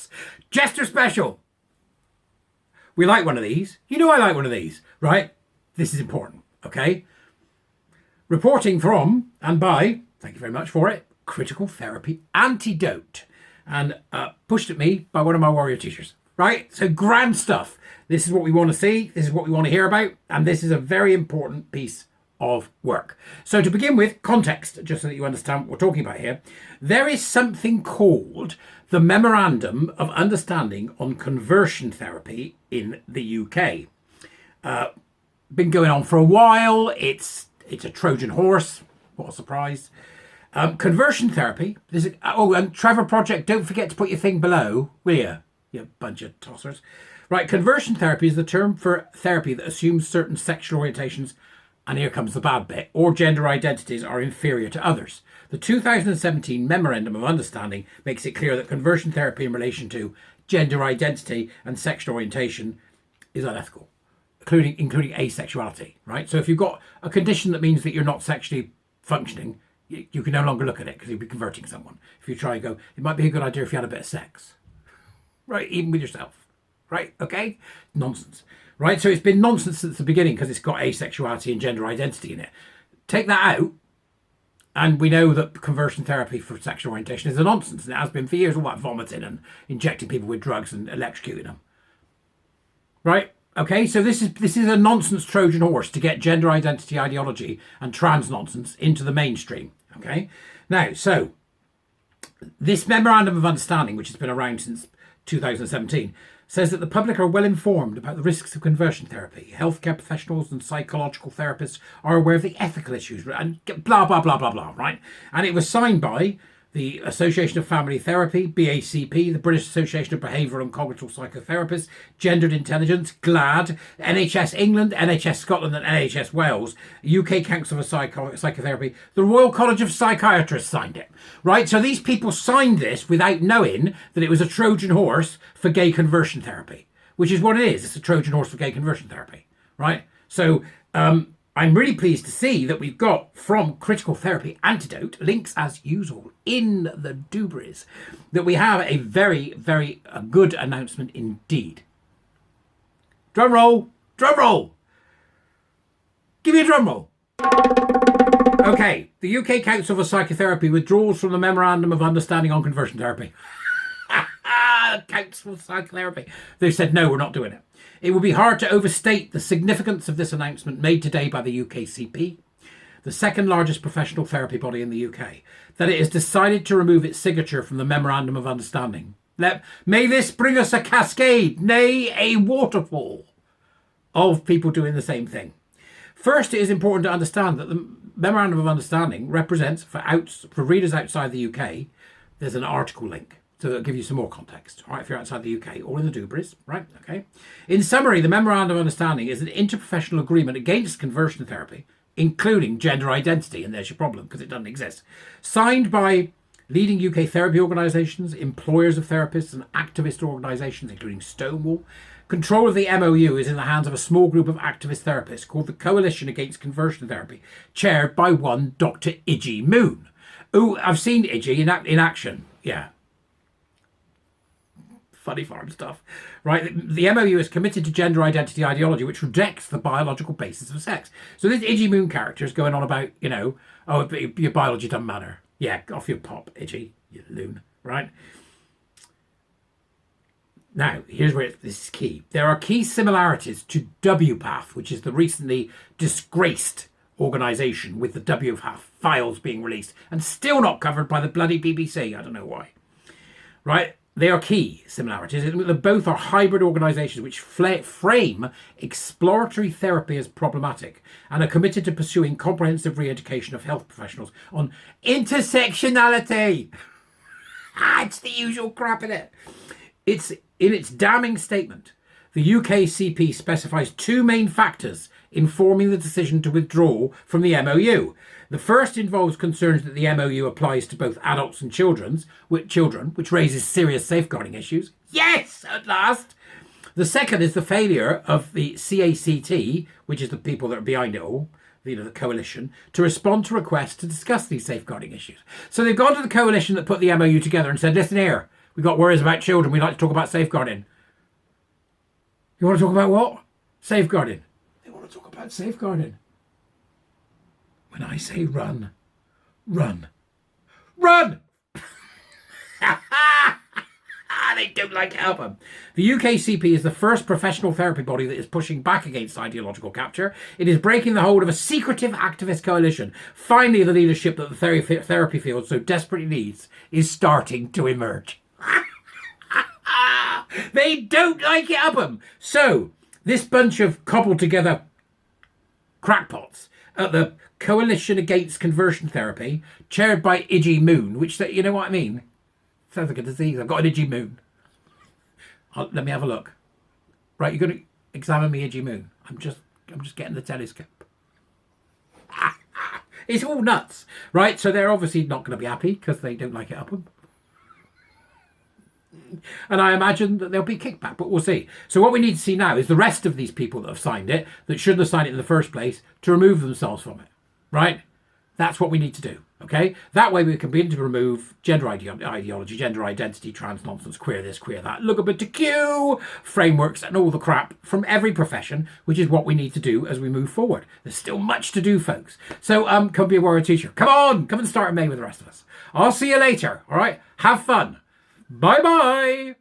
else. Jester special. We like one of these. You know I like one of these, right? This is important, okay? Reporting from and by, thank you very much for it, Critical Therapy Antidote. And pushed at me by one of my warrior teachers, right? So grand stuff. This is what we want to see. This is what we want to hear about. And this is a very important piece of work. So to begin with, context, just so that you understand what we're talking about here, there is something called the Memorandum of Understanding on Conversion Therapy in the UK. Been going on for a while. It's a Trojan horse. What a surprise. Conversion therapy. And Trevor Project, don't forget to put your thing below, will you? You bunch of tossers. Right, conversion therapy is the term for therapy that assumes certain sexual orientations, and here comes the bad bit, or gender identities are inferior to others. The 2017 Memorandum of Understanding makes it clear that conversion therapy in relation to gender identity and sexual orientation is unethical, including asexuality, right? So if you've got a condition that means that you're not sexually functioning, you can no longer look at it because you'll be converting someone. If you try and go, it might be a good idea if you had a bit of sex, right? Even with yourself, right? Okay? Nonsense, right? So it's been nonsense since the beginning because it's got asexuality and gender identity in it. Take that out, and we know that conversion therapy for sexual orientation is a nonsense, and it has been for years, all that vomiting and injecting people with drugs and electrocuting them, right? Okay, so this is a nonsense Trojan horse to get gender identity ideology and trans nonsense into the mainstream. Okay, now, so this Memorandum of Understanding, which has been around since 2017, says that the public are well informed about the risks of conversion therapy. Healthcare professionals and psychological therapists are aware of the ethical issues and blah, blah, blah, blah, blah, right? And it was signed by the Association of Family Therapy, BACP, the British Association of Behavioural and Cognitive Psychotherapists, Gendered Intelligence, GLAD, NHS England, NHS Scotland and NHS Wales, UK Council of Psychotherapy, the Royal College of Psychiatrists signed it, right? So these people signed this without knowing that it was a Trojan horse for gay conversion therapy, which is what it is. It's a Trojan horse for gay conversion therapy, right? So, I'm really pleased to see that we've got from Critical Therapy Antidote, links as usual in the doobries, that we have a very, very good announcement indeed. Drum roll, drum roll. Give me a drum roll. Okay, the UK Council for Psychotherapy withdraws from the Memorandum of Understanding on Conversion Therapy. Council for Psychotherapy. They said, no, we're not doing it. It would be hard to overstate the significance of this announcement made today by the UKCP, the second largest professional therapy body in the UK, that it has decided to remove its signature from the Memorandum of Understanding. May this bring us a cascade, nay, a waterfall of people doing the same thing. First, it is important to understand that the Memorandum of Understanding represents, for readers outside the UK, there's an article link. So that'll give you some more context, all right, if you're outside the UK or in the doobries, right, okay? In summary, the Memorandum of Understanding is an interprofessional agreement against conversion therapy, including gender identity, and there's your problem, because it doesn't exist, signed by leading UK therapy organisations, employers of therapists and activist organisations, including Stonewall. Control of the MOU is in the hands of a small group of activist therapists called the Coalition Against Conversion Therapy, chaired by one Dr. Iji Moon. Oh, I've seen Iji in action, yeah. Funny farm stuff, right? The MOU is committed to gender identity ideology, which rejects the biological basis of sex. So this Iji Moon character is going on about, oh, your biology doesn't matter. Yeah, off your pop, Iji, you loon, right? Now, here's where this is key. There are key similarities to WPATH, which is the recently disgraced organisation with the WPATH files being released and still not covered by the bloody BBC. I don't know why, right? They are key similarities. Both are hybrid organisations which frame exploratory therapy as problematic and are committed to pursuing comprehensive re-education of health professionals on intersectionality. It's the usual crap in it. It's in its damning statement. The UKCP specifies two main factors informing the decision to withdraw from the MOU. The first involves concerns that the MOU applies to both adults and children, which raises serious safeguarding issues. Yes, at last. The second is the failure of the CACT, which is the people that are behind it all, the coalition, to respond to requests to discuss these safeguarding issues. So they've gone to the coalition that put the MOU together and said, listen here, We got worries about children. We like to talk about safeguarding. You want to talk about what? Safeguarding. They want to talk about safeguarding. When I say run, run. Run! They don't like it, help them. The UKCP is the first professional therapy body that is pushing back against ideological capture. It is breaking the hold of a secretive activist coalition. Finally, the leadership that the therapy field so desperately needs is starting to emerge. They don't like it, Upham. So, this bunch of cobbled together crackpots at the Coalition Against Conversion Therapy, chaired by Idgy Moon, which, you know what I mean? Sounds like a disease. I've got an Idgy Moon. Let me have a look. Right, you're going to examine me, Idgy Moon. I'm just getting the telescope. It's all nuts, right? So they're obviously not going to be happy because they don't like it, Upham. And I imagine that there'll be kickback, but we'll see. So what we need to see now is the rest of these people that have signed it, that shouldn't have signed it in the first place, to remove themselves from it, right? That's what we need to do, okay? That way we can begin to remove gender ideology, gender identity, trans nonsense, queer this, queer that, LGBTQ frameworks and all the crap from every profession, which is what we need to do as we move forward. There's still much to do, folks. So come be a warrior teacher. Come on, come and start in May with the rest of us. I'll see you later, all right? Have fun. Bye-bye.